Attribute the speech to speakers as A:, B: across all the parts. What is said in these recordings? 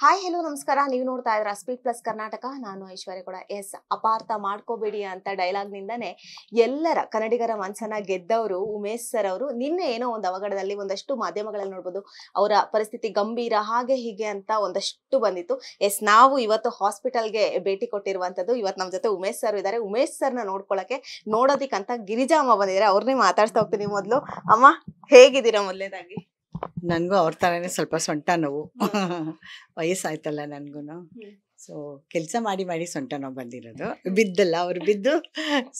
A: Hi hello ನಮಸ್ಕಾರ. ನೀವು ನೋಡ್ತಾ ಇದ್ರ ಸ್ಪೀಡ್ ಪ್ಲಸ್ ಕರ್ನಾಟಕ. ನಾನು ಐಶ್ವರ್ಯ ಕೂಡ. ಎಸ್, ಅಪಾರ್ಥ ಮಾಡ್ಕೋಬೇಡಿ ಅಂತ ಡೈಲಾಗ್ ನಿಂದಾನೆ ಎಲ್ಲರ ಕನ್ನಡಿಗರ ಮನಸ್ಸನ್ನ ಗೆದ್ದವರು ಉಮೇಶ್ ಸರ್ ಅವರು. ನಿನ್ನೆ ಏನೋ ಒಂದು ಅವಘಡದಲ್ಲಿ ಒಂದಷ್ಟು ಮಾಧ್ಯಮಗಳಲ್ಲಿ ನೋಡ್ಬೋದು ಅವರ ಪರಿಸ್ಥಿತಿ ಗಂಭೀರ ಹಾಗೆ ಹೀಗೆ ಅಂತ ಒಂದಷ್ಟು ಬಂದಿತ್ತು. ಎಸ್, ನಾವು ಇವತ್ತು ಹಾಸ್ಪಿಟಲ್ಗೆ ಭೇಟಿ ಕೊಟ್ಟಿರುವಂತದ್ದು. ಇವತ್ತು ನಮ್ಮ ಜೊತೆ ಉಮೇಶ್ ಸರ್ ಇದ್ದಾರೆ. ಉಮೇಶ್ ಸರ್ನ ನೋಡೋದಿಕ್ಕಂತ ಗಿರಿಜಾ ಅಮ್ಮ ಬಂದಿದ್ದಾರೆ. ಅವ್ರನ್ನೇ ಮಾತಾಡ್ತಾ ಹೋಗ್ತೀನಿ. ಮೊದಲು ಅಮ್ಮ, ಹೇಗಿದ್ದೀರಾ? ಮೊದಲೇದಾಗಿ
B: ನನಗೂ ಅವ್ರ ಥರನೇ ಸ್ವಲ್ಪ ಸೊಂಟ ನೋವು. ವಯಸ್ಸಾಯ್ತಲ್ಲ ನನಗೂ. ಸೊ ಕೆಲಸ ಮಾಡಿ ಮಾಡಿ ಸೊಂಟ ನೋವು ಬಂದಿರೋದು. ಬಿದ್ದಲ್ಲ, ಅವ್ರು ಬಿದ್ದು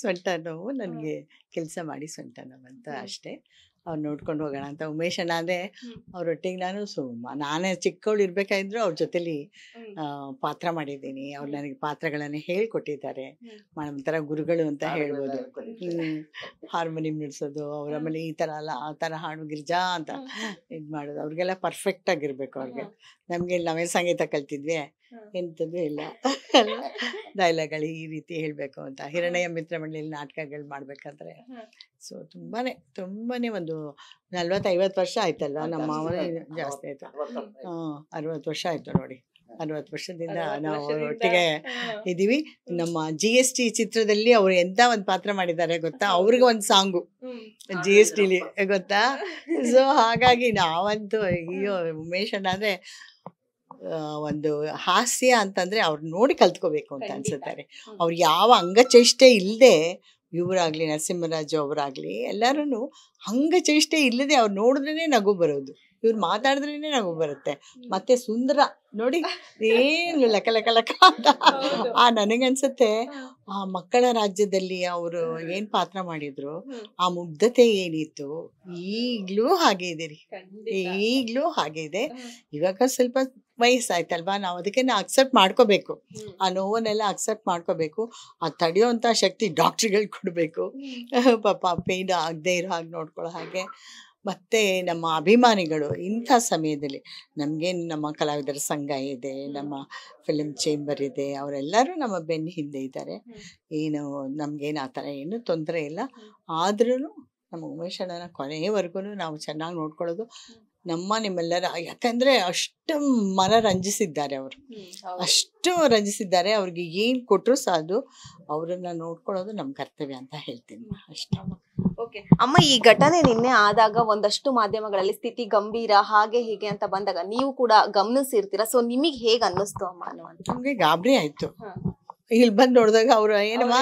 B: ಸೊಂಟ ನೋವು, ನನಗೆ ಕೆಲಸ ಮಾಡಿ ಸೊಂಟ ನೋವು ಅಂತ ಅಷ್ಟೇ. ಅವ್ರು ನೋಡ್ಕೊಂಡು ಹೋಗೋಣ ಅಂತ. ಉಮೇಶ್ ಅಣ್ಣ ಅಂದರೆ ಅವ್ರೊಟ್ಟಿಗೆ ನಾನೇ ಚಿಕ್ಕವಳು ಇರಬೇಕಾದ್ರು ಅವ್ರ ಜೊತೆಲಿ ಪಾತ್ರ ಮಾಡಿದ್ದೀನಿ. ಅವ್ರು ನನಗೆ ಪಾತ್ರಗಳನ್ನು ಹೇಳ್ಕೊಟ್ಟಿದ್ದಾರೆ. ಒಂಥರ ಗುರುಗಳು ಅಂತ ಹೇಳ್ಬೋದು. ಹಾರ್ಮೋನಿಯಂ ನುಡ್ಸೋದು, ಅವ್ರ ಆಮೇಲೆ ಈ ಥರ ಅಲ್ಲ ಆ ಥರ ಹಾಡು ಗಿರ್ಜಾ ಅಂತ ಇದು ಮಾಡೋದು. ಅವ್ರಿಗೆಲ್ಲ ಪರ್ಫೆಕ್ಟಾಗಿರ್ಬೇಕು. ಅವ್ರಿಗೆ ನಮಗೆ ನಾವೇ ಸಂಗೀತ ಕಲ್ತಿದ್ವಿ, ಎಂಥದ್ದು ಇಲ್ಲ. ಡೈಲಾಗ್ಗಳು ಈ ರೀತಿ ಹೇಳಬೇಕು ಅಂತ. ಹಿರಣ್ಯ ಮಿತ್ರ ಮಂಡಳಿಯಲ್ಲಿ ನಾಟಕಗಳು ಮಾಡಬೇಕಾದ್ರೆ ಸೊ ತುಂಬಾ ಒಂದು 40-50 ವರ್ಷ ಆಯ್ತಲ್ವ. ನಮ್ಮ ಜಾಸ್ತಿ ಆಯ್ತು. 60 ವರ್ಷ ಆಯ್ತು ನೋಡಿ. 60 ವರ್ಷದಿಂದ ನಾವು ಒಟ್ಟಿಗೆ ಇದ್ದೀವಿ. ನಮ್ಮ GST ಚಿತ್ರದಲ್ಲಿ ಅವ್ರು ಎಂತ ಒಂದು ಪಾತ್ರ ಮಾಡಿದ್ದಾರೆ ಗೊತ್ತಾ? ಅವ್ರಿಗೆ ಒಂದು ಸಾಂಗು GST ಗೊತ್ತಾ? ಸೊ ಹಾಗಾಗಿ ನಾವಂತೂ ಅಯ್ಯೋ, ಉಮೇಶ್ ಅಣ್ಣ ಅಂದರೆ ಒಂದು ಹಾಸ್ಯ ಅಂತಂದ್ರೆ ಅವ್ರು ನೋಡಿ ಕಲ್ತ್ಕೋಬೇಕು ಅಂತ ಅನ್ಸುತ್ತಾರೆ. ಅವ್ರು ಯಾವ ಅಂಗಚೇಷ್ಟೆ ಇಲ್ಲದೆ, ಇವರಾಗ್ಲಿ ನರಸಿಂಹರಾಜು ಅವರಾಗ್ಲಿ ಎಲ್ಲರೂ ಅಂಗಚೇಷ್ಟೆ ಇಲ್ಲದೆ ಅವ್ರು ನೋಡಿದ್ರೇ ನಗು ಬರೋದು. ಇವ್ರು ಮಾತಾಡಿದ್ರೇ ನಗು ಬರುತ್ತೆ. ಮತ್ತೆ ಸುಂದರ ನೋಡಿ, ಏನು ಲಕ ಲಕ ಲಕ ಅಂತ. ನನಗನ್ಸುತ್ತೆ ಆ ಮಕ್ಕಳ ರಾಜ್ಯದಲ್ಲಿ ಅವರು ಏನು ಪಾತ್ರ ಮಾಡಿದ್ರು, ಆ ಮುಗ್ಧತೆ ಏನಿತ್ತು, ಈಗಲೂ ಹಾಗೆ ಇದೆ ರೀ. ಈಗಲೂ ಹಾಗೆ ಇದೆ. ಇವಾಗ ಸ್ವಲ್ಪ ವಯಸ್ಸಾಯ್ತಲ್ವಾ, ನಾವು ಅದಕ್ಕೆ ಅಕ್ಸೆಪ್ಟ್ ಮಾಡ್ಕೋಬೇಕು. ಆ ನೋವನ್ನೆಲ್ಲ ಅಕ್ಸೆಪ್ಟ್ ಮಾಡ್ಕೋಬೇಕು. ಅದು ತಡೆಯೋವಂಥ ಶಕ್ತಿ ಡಾಕ್ಟ್ರುಗಳು ಕೊಡಬೇಕು. ಪಾಪ ಪೇಯ್ನ್ ಆಗದೆ ಇರೋ ಹಾಗೆ ನೋಡ್ಕೊಳ್ಳೋ ಹಾಗೆ. ಮತ್ತು ನಮ್ಮ ಅಭಿಮಾನಿಗಳು ಇಂಥ ಸಮಯದಲ್ಲಿ ನಮಗೇನು, ನಮ್ಮ ಕಲಾವಿದರ ಸಂಘ ಇದೆ, ನಮ್ಮ ಫಿಲ್ಮ್ ಚೇಂಬರ್ ಇದೆ, ಅವರೆಲ್ಲರೂ ನಮ್ಮ ಬೆನ್ನ ಹಿಂದೆ ಇದ್ದಾರೆ. ಏನು ನಮಗೇನು ಆ ಥರ ಏನೂ ತೊಂದರೆ ಇಲ್ಲ. ಆದ್ರೂ ನಮ್ಮ ಉಮೇಶ್ ಅಣ್ಣನ ಕೊನೆಯವರೆಗೂ ನಾವು ಚೆನ್ನಾಗಿ ನೋಡ್ಕೊಳ್ಳೋದು ನಿಮ್ಮೆಲ್ಲರ. ಯಾಕಂದರೆ ಅಷ್ಟು ರಂಜಿಸಿದ್ದಾರೆ ಅವರು, ಅಷ್ಟು ರಂಜಿಸಿದ್ದಾರೆ. ಅವ್ರಿಗೆ ಏನು ಕೊಟ್ಟರು ಸಾದು, ಅವರನ್ನು ನೋಡ್ಕೊಳ್ಳೋದು ನಮ್ಮ ಕರ್ತವ್ಯ ಅಂತ ಹೇಳ್ತೀನಿ ಅಷ್ಟೇ.
A: ಓಕೆ ಅಮ್ಮ, ಈ ಘಟನೆ ನಿನ್ನೆ ಆದಾಗ ಒಂದಷ್ಟು ಮಾಧ್ಯಮಗಳಲ್ಲಿ ಸ್ಥಿತಿ ಗಂಭೀರ ಹಾಗೆ ಹೀಗೆ ಅಂತ ಬಂದಾಗ ನೀವು ಕೂಡ ಗಮನಿಸಿರ್ತೀರಾ. ಸೊ ನಿಮಗೆ ಹೇಗೆ ಅನ್ನಿಸ್ತು ಅಮ್ಮ?
B: ನಮಗೆ ಗಾಬರಿ ಆಯ್ತು. ಇಲ್ಲಿ ಬಂದು ನೋಡಿದಾಗ ಅವರು ಏನಮ್ಮ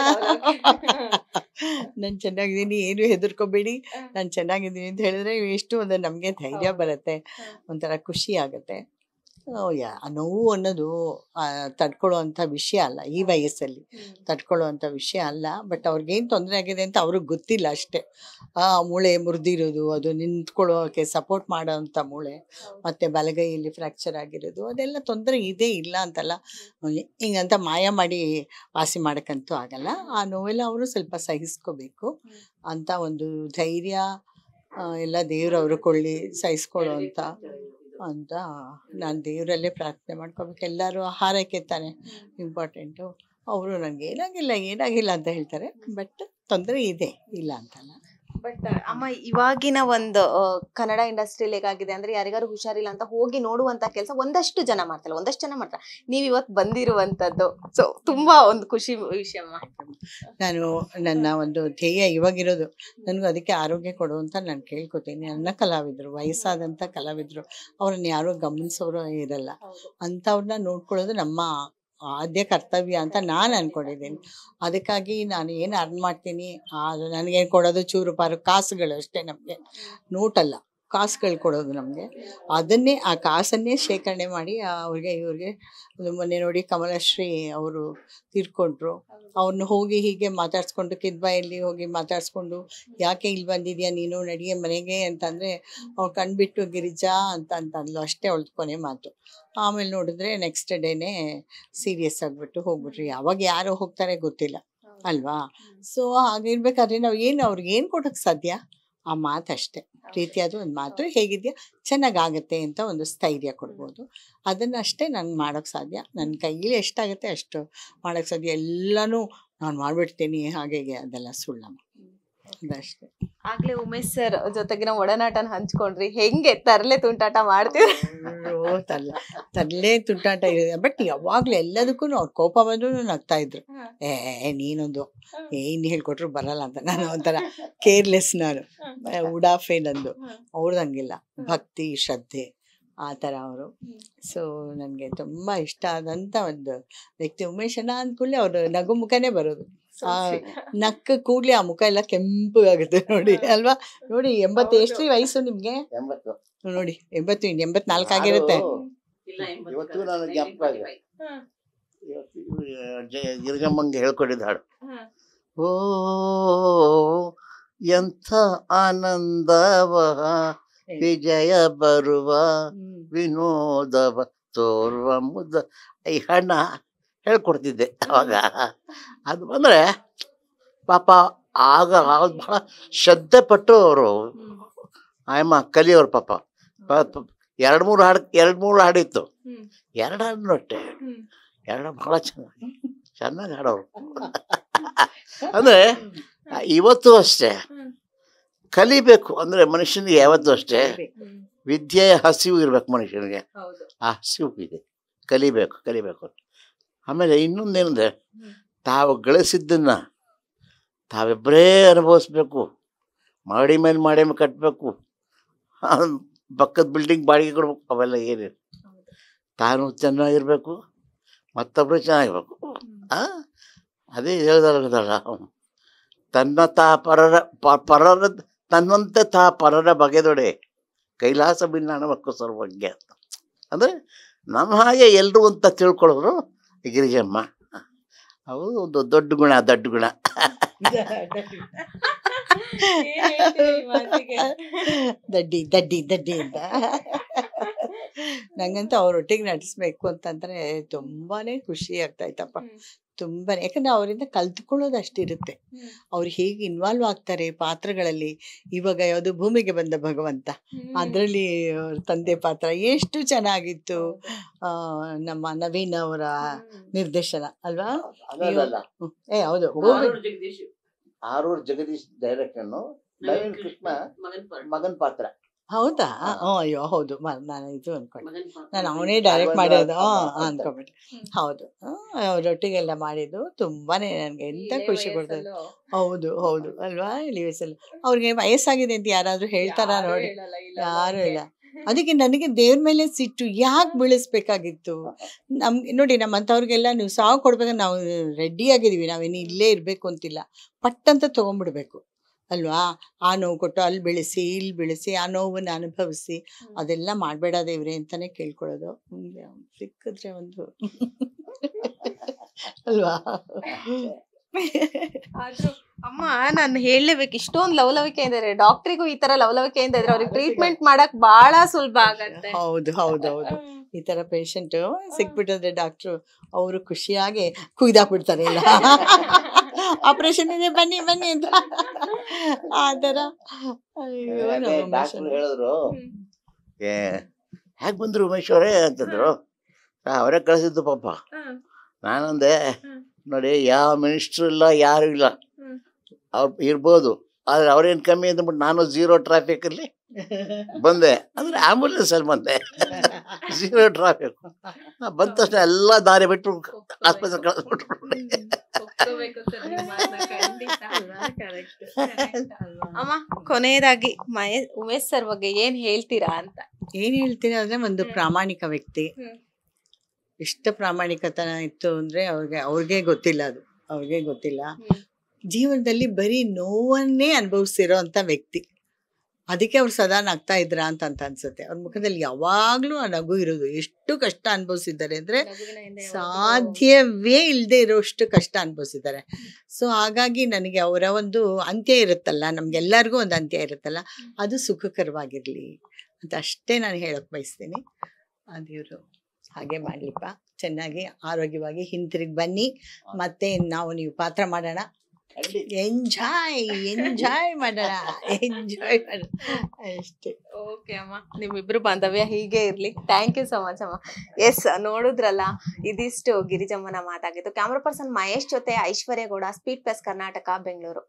B: ನಾನು ಚೆನ್ನಾಗಿದ್ದೀನಿ, ಏನು ಹೆದರ್ಕೋಬೇಡಿ, ನಾನು ಚೆನ್ನಾಗಿದ್ದೀನಿ ಅಂತ ಹೇಳಿದ್ರೆ ಎಷ್ಟು ಒಂದು ನಮಗೆ ಧೈರ್ಯ ಬರುತ್ತೆ, ಒಂಥರ ಖುಷಿ ಆಗುತ್ತೆ. ನೋವು ಅನ್ನೋದು ತಡ್ಕೊಳ್ಳುವಂಥ ವಿಷಯ ಅಲ್ಲ, ಈ ವಯಸ್ಸಲ್ಲಿ ತಡ್ಕೊಳ್ಳುವಂಥ ವಿಷಯ ಅಲ್ಲ. ಬಟ್ ಅವ್ರಿಗೇನು ತೊಂದರೆ ಆಗಿದೆ ಅಂತ ಅವ್ರಿಗೆ ಗೊತ್ತಿಲ್ಲ ಅಷ್ಟೇ. ಮೂಳೆ ಮುರಿದಿರೋದು, ಅದು ನಿಂತ್ಕೊಳ್ಳೋಕೆ ಸಪೋರ್ಟ್ ಮಾಡೋವಂಥ ಮೂಳೆ, ಮತ್ತು ಬಲಗೈಯಲ್ಲಿ ಫ್ರ್ಯಾಕ್ಚರ್ ಆಗಿರೋದು, ಅದೆಲ್ಲ ತೊಂದರೆ ಇದೆ, ಇಲ್ಲ ಅಂತಲ್ಲ. ಹಿಂಗಂತ ಮಾಯ ಮಾಡಿ ವಾಸಿ ಮಾಡೋಕ್ಕಂತೂ ಆಗಲ್ಲ. ಆ ನೋವೆಲ್ಲ ಅವರು ಸ್ವಲ್ಪ ಸಹಿಸ್ಕೋಬೇಕು ಅಂತ ಒಂದು ಧೈರ್ಯ ಎಲ್ಲ ದೇವ್ರವರು ಕೊಳ್ಳಿ, ಸಹಿಸ್ಕೊಳ್ಳೋ ಅಂತ ನಾನು ದೇವರಲ್ಲೇ ಪ್ರಾರ್ಥನೆ ಮಾಡ್ಕೋಬೇಕು. ಎಲ್ಲರೂ ಆಹಾರಕ್ಕೆ ತಾನೆ ಇಂಪಾರ್ಟೆಂಟು. ಅವರು ನನಗೆ ಏನಾಗಿಲ್ಲ ಅಂತ ಹೇಳ್ತಾರೆ. ಬಟ್ ತೊಂದರೆ ಇದೆ, ಇಲ್ಲ ಅಂತಲ್ಲ.
A: ಬಟ್ ಅಮ್ಮ, ಇವಾಗಿನ ಒಂದು ಕನ್ನಡ ಇಂಡಸ್ಟ್ರಿಯಲ್ಲಿ ಹೇಗಾಗಿದೆ ಅಂದ್ರೆ, ಯಾರಿಗಾರು ಹುಷಾರಿಲ್ಲ ಅಂತ ಹೋಗಿ ನೋಡುವಂತ ಕೆಲಸ ಒಂದಷ್ಟು ಜನ ಮಾಡ್ತಾರೆ. ನೀವ್ ಇವತ್ತು ಬಂದಿರುವಂತದ್ದು ಸೊ ತುಂಬಾ ಒಂದು ಖುಷಿ ವಿಷಯ.
B: ನಾನು ನನ್ನ ಒಂದು ಧ್ಯೇಯ ಇವಾಗಿರೋದು, ನನಗೂ ಅದಕ್ಕೆ ಆರೋಗ್ಯ ಕೊಡುವಂತ ನಾನು ಕೇಳ್ಕೊತೀನಿ. ನನ್ನ ಕಲಾವಿದರು, ವಯಸ್ಸಾದಂಥ ಕಲಾವಿದರು, ಅವ್ರನ್ನ ಯಾರೋ ಗಮನಿಸೋರು ಇರಲ್ಲ. ಅಂಥವ್ರನ್ನ ನೋಡ್ಕೊಳ್ಳೋದು ನಮ್ಮ ಆದ್ಯ ಕರ್ತವ್ಯ ಅಂತ ನಾನು ಅಂದ್ಕೊಂಡಿದ್ದೀನಿ. ಅದಕ್ಕಾಗಿ ನಾನು ಏನು ಅರ್ನ್ ಮಾಡ್ತೀನಿ, ಅದು ನನಗೇನು ಕೊಡೋದು ಚೂರು ಪಾರು ಕಾಸುಗಳು ಅಷ್ಟೇ. ನಮಗೆ ನೋಟಲ್ಲ, ಕಾಸುಗಳು ಕೊಡೋದು ನಮಗೆ. ಆ ಕಾಸನ್ನೇ ಶೇಖರಣೆ ಮಾಡಿ ಇವ್ರಿಗೆ ಮೊನ್ನೆ ನೋಡಿ ಕಮಲಶ್ರೀ ಅವರು ತೀರ್ಕೊಂಡ್ರು. ಅವ್ರನ್ನ ಹೋಗಿ ಹೀಗೆ ಮಾತಾಡ್ಸ್ಕೊಂಡು, ಕಿದ್ಬಾಯಲ್ಲಿ ಹೋಗಿ ಮಾತಾಡಿಸ್ಕೊಂಡು, ಯಾಕೆ ಇಲ್ಲಿ ಬಂದಿದ್ಯಾ ನೀನು, ನಡಿಗೆ ಮನೆಗೆ ಅಂತಂದರೆ ಅವ್ರು ಕಣ್ಬಿಟ್ಟು ಗಿರಿಜಾ ಅಂತಂದ್ಲು ಅಷ್ಟೇ ಅವಳು ಕೊನೆ ಮಾತು. ಆಮೇಲೆ ನೋಡಿದ್ರೆ ನೆಕ್ಸ್ಟ್ ಡೇನೇ ಸೀರಿಯಸ್ ಆಗಿಬಿಟ್ಟು ಹೋಗ್ಬಿಟ್ರಿ. ಯಾವಾಗ ಯಾರು ಹೋಗ್ತಾರೆ ಗೊತ್ತಿಲ್ಲ ಅಲ್ವಾ. ಸೊ ಹಾಗಿರ್ಬೇಕಾದ್ರೆ ನಾವು ಅವ್ರಿಗೆ ಏನು ಕೊಡೋಕ್ಕೆ ಸಾಧ್ಯ? ಆ ಮಾತಷ್ಟೇ, ಪ್ರೀತಿಯಾದ ಒಂದು ಮಾತು, ಹೇಗಿದೆಯಾ, ಚೆನ್ನಾಗಾಗತ್ತೆ ಅಂತ ಒಂದು ಸ್ಥೈರ್ಯ ಕೊಡ್ಬೋದು. ಅದನ್ನಷ್ಟೇ ನಾನು ಮಾಡೋಕ್ಕೆ ಸಾಧ್ಯ. ನನ್ನ ಕೈಲಿ ಎಷ್ಟಾಗುತ್ತೆ ಅಷ್ಟು ಮಾಡೋಕ್ಕೆ ಸಾಧ್ಯ. ಎಲ್ಲನೂ ನಾನು ಮಾಡಿಬಿಡ್ತೀನಿ ಹಾಗೆ, ಅದೆಲ್ಲ ಸುಳ್ಳಮ್ಮ, ಅದಷ್ಟೇ.
A: ಆಗ್ಲೇ ಉಮೇಶ್ ಸರ್ ಜೊತೆಗಿನ ಒಡನಾಟನ ಹಂಚ್ಕೊಂಡ್ರಿ, ಹೆಂಗೆ ತರ್ಲೆ ತುಂಟಾಟ ಮಾಡ್ತೀರಿ?
B: ತರ್ಲೆ ತುಂಟಾಟ ಇದೆ, ಬಟ್ ಯಾವಾಗ್ಲೂ ಎಲ್ಲದಕ್ಕೂ ಅವ್ರ ಕೋಪ ಬಂದ್ರು ನಗ್ತಾ ಇದ್ರು. ನೀನೊಂದು ಏನ್ ಹೇಳ್ಕೊಟ್ರು ಬರಲ್ಲ ಅಂತ. ನಾನು ಒಂಥರ ಕೇರ್ಲೆಸ್, ನಾನು ಉಡಾಫೆ ನಂದು. ಅವ್ರದಂಗಿಲ್ಲ, ಭಕ್ತಿ ಶ್ರದ್ಧೆ ಆ ಥರ ಅವರು. ಸೊ ನನಗೆ ತುಂಬ ಇಷ್ಟ ಆದಂಥ ಒಂದು ವ್ಯಕ್ತಿ ಉಮೇಶ್ ಅಣ್ಣ ಅಂದ್ಕೂಡಲೇ ಅವರು ನಗು ಮುಖನೇ ಬರೋದು. ನಕ್ಕ ಕೂಡ್ಲೆ ಆ ಮುಖ ಎಲ್ಲ ಕೆಂಪು ಆಗುತ್ತೆ ನೋಡಿ, ಅಲ್ವಾ? ನೋಡಿ 80 ಎಷ್ಟು ವಯಸ್ಸು ನಿಮ್ಗೆ? ನೋಡಿ 84 ಆಗಿರುತ್ತೆ.
C: ಗಿರಿಜಮ್ಮಂಗೆ ಹೇಳ್ಕೊಟ್ಟಿದ್ದ ಹಾಡು, ಓ ಎಂಥ ಆನಂದವ ವಿಜಯ ಬರುವ ವಿನೋದವ ತೋರುವ ಮುದ್ದ, ಈ ಹಣ್ಣ ಹೇಳ್ಕೊಡ್ತಿದ್ದೆ ಅವಾಗ. ಅದು ಬಂದರೆ ಪಾಪ ಆಗ ಬಹಳ ಶ್ರದ್ಧೆ ಪಟ್ಟು ಅವರು ಆಯಮ್ಮ ಕಲಿಯೋರು ಪಾಪ. 2-3 ಹಾಡಿತ್ತು, 2 ಹಾಡು ಅಷ್ಟೇ, 2 ಬಹಳ ಚೆನ್ನಾಗಿ ಹಾಡೋರು. ಅಂದರೆ ಇವತ್ತು ಅಷ್ಟೇ ಕಲಿಬೇಕು ಅಂದರೆ ಮನುಷ್ಯನಿಗೆ ಯಾವತ್ತೂ ಅಷ್ಟೇ ವಿದ್ಯೆಯ ಹಸಿವು ಇರ್ಬೇಕು ಮನುಷ್ಯನಿಗೆ. ಆ ಹಸಿವು ಇದೆ, ಕಲಿಬೇಕು. ಆಮೇಲೆ ಇನ್ನೊಂದೇನಂದರೆ ತಾವು ಗಳಿಸಿದ್ದನ್ನು ತಾವಿಬ್ಬರೇ ಅನುಭವಿಸ್ಬೇಕು. ಮಾಡಿ ಮೇಲೆ ಕಟ್ಟಬೇಕು, ಪಕ್ಕದ ಬಿಲ್ಡಿಂಗ್ ಬಾಡಿಗೆ ಕೊಡ್ಬೇಕು, ಅವೆಲ್ಲ ಏನಿಲ್ಲ. ತಾನು ಚೆನ್ನಾಗಿರ್ಬೇಕು, ಮತ್ತೊಬ್ಬರು ಚೆನ್ನಾಗಿರ್ಬೇಕು. ಅದೇ ಹೇಳ್ದಲ್ಲ, ತನ್ನ ಪರರ ತನ್ನಂತೆ ಪರರ ಬಗೆದೊಡೆ ಕೈಲಾಸ ಭಿನ್ನಾಣವಕ್ಕೂ ಸರ್ವಜ್ಞ ಅಂತ. ಅಂದರೆ ನಮ್ಮ ಹಾಗೆ ಎಲ್ಲರೂ ಅಂತ ತಿಳ್ಕೊಳ್ಳೋರು ಗಿರಿಜಮ್ಮ. ಅವು ಒಂದು ದೊಡ್ಡ ಗುಣ.
B: ದಡ್ಡಿ ಅಂತ. ನಂಗಂತೂ ಅವರೊಟ್ಟಿಗೆ ನಟಿಸ್ಬೇಕು ಅಂತಂದ್ರೆ ತುಂಬಾನೇ ಖುಷಿ ಆಗ್ತಾ ಇತ್ತಪ್ಪ, ತುಂಬಾನೇ. ಯಾಕಂದ್ರೆ ಅವರಿಂದ ಕಲ್ತ್ಕೊಳ್ಳೋದು ಅಷ್ಟಿರುತ್ತೆ. ಅವ್ರು ಹೇಗೆ ಇನ್ವಾಲ್ವ್ ಆಗ್ತಾರೆ ಪಾತ್ರಗಳಲ್ಲಿ. ಇವಾಗ ಯಾವುದು ಭೂಮಿಗೆ ಬಂದ ಭಗವಂತ, ಅದರಲ್ಲಿ ಅವ್ರ ತಂದೆ ಪಾತ್ರ ಎಷ್ಟು ಚೆನ್ನಾಗಿತ್ತು. ನಮ್ಮ ನವೀನ್ ಅವರ ನಿರ್ದೇಶನ ಅಲ್ವಾ? ಹೌದು,
C: ಆರೂರು ಜಗದೀಶ್ ಡೈರೆಕ್ಷನ್, ನವೀನ್ ಕೃಷ್ಣ ಮಗನ್ ಪಾತ್ರ.
B: ಹೌದಾ? ಅಯ್ಯೋ ಹೌದು, ನಾನು ಇದು ಅನ್ಕೊಂಡೆ, ನಾನು ಅವನೇ ಡೈರೆಕ್ಟ್ ಮಾಡಿರೋದು ಅನ್ಕೊಂಡ್ಬಿಟ್ಟೆ. ಹೌದು, ಅವರೊಟ್ಟಿಗೆಲ್ಲ ಮಾಡಿದ್ದು ತುಂಬಾನೇ ನನಗೆ ಎಂತ ಖುಷಿ ಕೊಡ್ತದೆ. ಹೌದು ಅಲ್ವಾ? ಲಿವಿಸಲ್ ಅವ್ರಿಗೆ ವಯಸ್ಸಾಗಿದೆ ಅಂತ ಯಾರಾದ್ರೂ ಹೇಳ್ತಾರ ನೋಡಿ? ಯಾರು ಇಲ್ಲ. ಅದಕ್ಕೆ ನನಗೆ ದೇವ್ರ ಮೇಲೆ ಸಿಟ್ಟು, ಯಾಕೆ ಬೀಳಿಸ್ಬೇಕಾಗಿತ್ತು ನಮ್ಗೆ? ನೋಡಿ, ನಮ್ಮಂಥವ್ರಿಗೆಲ್ಲ ನೀವು ಸಾವು ಕೊಡ್ಬೇಕಾದ್ರೆ ನಾವು ರೆಡಿ ಆಗಿದೀವಿ, ನಾವೇನು ಇಲ್ಲೇ ಇರಬೇಕು ಅಂತಿಲ್ಲ, ಪಟ್ಟಂತ ತೊಗೊಂಡ್ಬಿಡ್ಬೇಕು ಅಲ್ವಾ? ಆ ನೋವು ಕೊಟ್ಟು ಅಲ್ಲಿ ಬೆಳೆಸಿ ಇಲ್ಲಿ ಬೆಳೆಸಿ ಆ ನೋವನ್ನು ಅನುಭವಿಸಿ ಅದೆಲ್ಲ ಮಾಡಬೇಡ ದೇವ್ರೆ ಅಂತಾನೆ ಕೇಳ್ಕೊಳ್ಳೋದು. ಸಿಕ್ಕಿದ್ರೆ ಒಂದು ಅಲ್ವಾ?
A: ಅಮ್ಮ, ನಾನು ಹೇಳಲೇಬೇಕು, ಇಷ್ಟೊಂದು ಲವಲವಿಕೆಯಿಂದ ಇದ್ದಾರೆ. ಡಾಕ್ಟ್ರಿಗೂ ಈ ತರ ಲವಲವಿಕೆಯಿಂದ ಇದ್ರೆ ಅವ್ರಿಗೆ ಟ್ರೀಟ್ಮೆಂಟ್ ಮಾಡಕ್ ಬಹಳ ಸುಲಭ ಆಗತ್ತೆ.
B: ಹೌದು. ಈ ತರ ಪೇಷಂಟ್ ಸಿಕ್ಬಿಟ್ಟಿದ್ರೆ ಡಾಕ್ಟ್ರು ಅವರು ಖುಷಿಯಾಗಿ ಕುಯ್ದಾಕ್ಬಿಡ್ತಾರೆ. ಇಲ್ಲ ಆಪರೇಷನ್ ಇದೆ ಬನ್ನಿ ಅಂತ ಆ ಥರ.
C: ಹೇಳಿದ್ರು, ಹೇಗೆ ಬಂದ್ರು ಉಮೇಶ್ ಅವರೇ ಅಂತಂದ್ರು. ಅವರೇ ಕಳಿಸಿದ್ದು ಪಾಪ. ನಾನಂದೆ, ನೋಡಿ, ಯಾವ ಮಿನಿಸ್ಟ್ರು ಇಲ್ಲ, ಯಾರು ಇಲ್ಲ, ಅವ್ರು ಇರ್ಬೋದು, ಆದ್ರೆ ಅವ್ರೇನು ಕಮ್ಮಿ ಅಂದ್ಬಿಟ್ಟು ನಾನು 0 ಟ್ರಾಫಿಕಲ್ಲಿ ಬಂದೆ. ಅಂದರೆ ಆಂಬುಲೆನ್ಸಲ್ಲಿ ಬಂದೆ, 0 ಟ್ರಾಫಿಕ್. ಬಂದ ತಕ್ಷಣ ಎಲ್ಲ ದಾರಿ ಬಿಟ್ಟು ಆಸ್ಪತ್ರೆ ಕಳಿಸ್ಬಿಟ್ರು.
A: ಅಮ್ಮ, ಕೊನೆಯದಾಗಿ ಉಮೇಶ್ ಸರ್ ಬಗ್ಗೆ ಏನ್ ಹೇಳ್ತೀರಾ ಅಂತ?
B: ಏನ್ ಹೇಳ್ತೀರಾ ಅಂದ್ರೆ, ಒಂದು ಪ್ರಾಮಾಣಿಕ ವ್ಯಕ್ತಿ. ಎಷ್ಟು ಪ್ರಾಮಾಣಿಕತನ ಇತ್ತು ಅಂದ್ರೆ ಅವ್ರಿಗೆ ಗೊತ್ತಿಲ್ಲ, ಅವ್ರಿಗೆ ಗೊತ್ತಿಲ್ಲ. ಜೀವನದಲ್ಲಿ ಬರೀ ನೋವನ್ನೇ ಅನುಭವಿಸಿರೋ ಅಂತ ವ್ಯಕ್ತಿ. ಅದಕ್ಕೆ ಅವ್ರು ಸದಾ ನಗ್ತಾ ಇದ್ರ ಅಂತ ಅನ್ಸುತ್ತೆ. ಅವ್ರ ಮುಖದಲ್ಲಿ ಯಾವಾಗ್ಲೂ ಆ ನಗು ಇರೋದು. ಎಷ್ಟು ಕಷ್ಟ ಅನುಭವಿಸಿದ್ದಾರೆ ಅಂದ್ರೆ ಸಾಧ್ಯವೇ ಇಲ್ಲದೆ ಇರೋಷ್ಟು ಕಷ್ಟ ಅನುಭವಿಸಿದ್ದಾರೆ. ಸೊ ಹಾಗಾಗಿ ನನಗೆ ಅವರ ಒಂದು ಅಂತ್ಯ ಇರುತ್ತಲ್ಲ, ನಮ್ಗೆಲ್ಲರಿಗೂ ಒಂದು ಅಂತ್ಯ ಇರುತ್ತಲ್ಲ, ಅದು ಸುಖಕರವಾಗಿರ್ಲಿ ಅಂತ ಅಷ್ಟೇ ನಾನು ಹೇಳಕ್ ಬಯಸ್ತೀನಿ. ದೇವ್ರು ಹಾಗೆ ಮಾಡ್ಲಿಪ್ಪ, ಚೆನ್ನಾಗಿ ಆರೋಗ್ಯವಾಗಿ ಹಿಂತಿರುಗಿ ಬನ್ನಿ. ಮತ್ತೆ ನೀವು ಪಾತ್ರ ಮಾಡೋಣ, ಎಂಜಾಯ್ ಮಾಡೋಣ ಅಷ್ಟೇ.
A: ಓಕೆ ಅಮ್ಮ, ನಿಮ್ಮಿಬ್ರು ಬಾಂಧವ್ಯ ಹೀಗೆ ಇರ್ಲಿ. ಥ್ಯಾಂಕ್ ಯು ಸೊ ಮಚ್ ಅಮ್ಮ. ಎಸ್, ನೋಡಿದ್ರಲ್ಲ, ಇದಿಷ್ಟು ಗಿರಿಜಮ್ಮನ ಮಾತಾಗಿತ್ತು. ಕ್ಯಾಮ್ರಾ ಪರ್ಸನ್ ಮಹೇಶ್ ಜೊತೆ ಐಶ್ವರ್ಯ ಗೌಡ, ಸ್ಪೀಡ್ ಪ್ಲಸ್ ಕರ್ನಾಟಕ, ಬೆಂಗಳೂರು.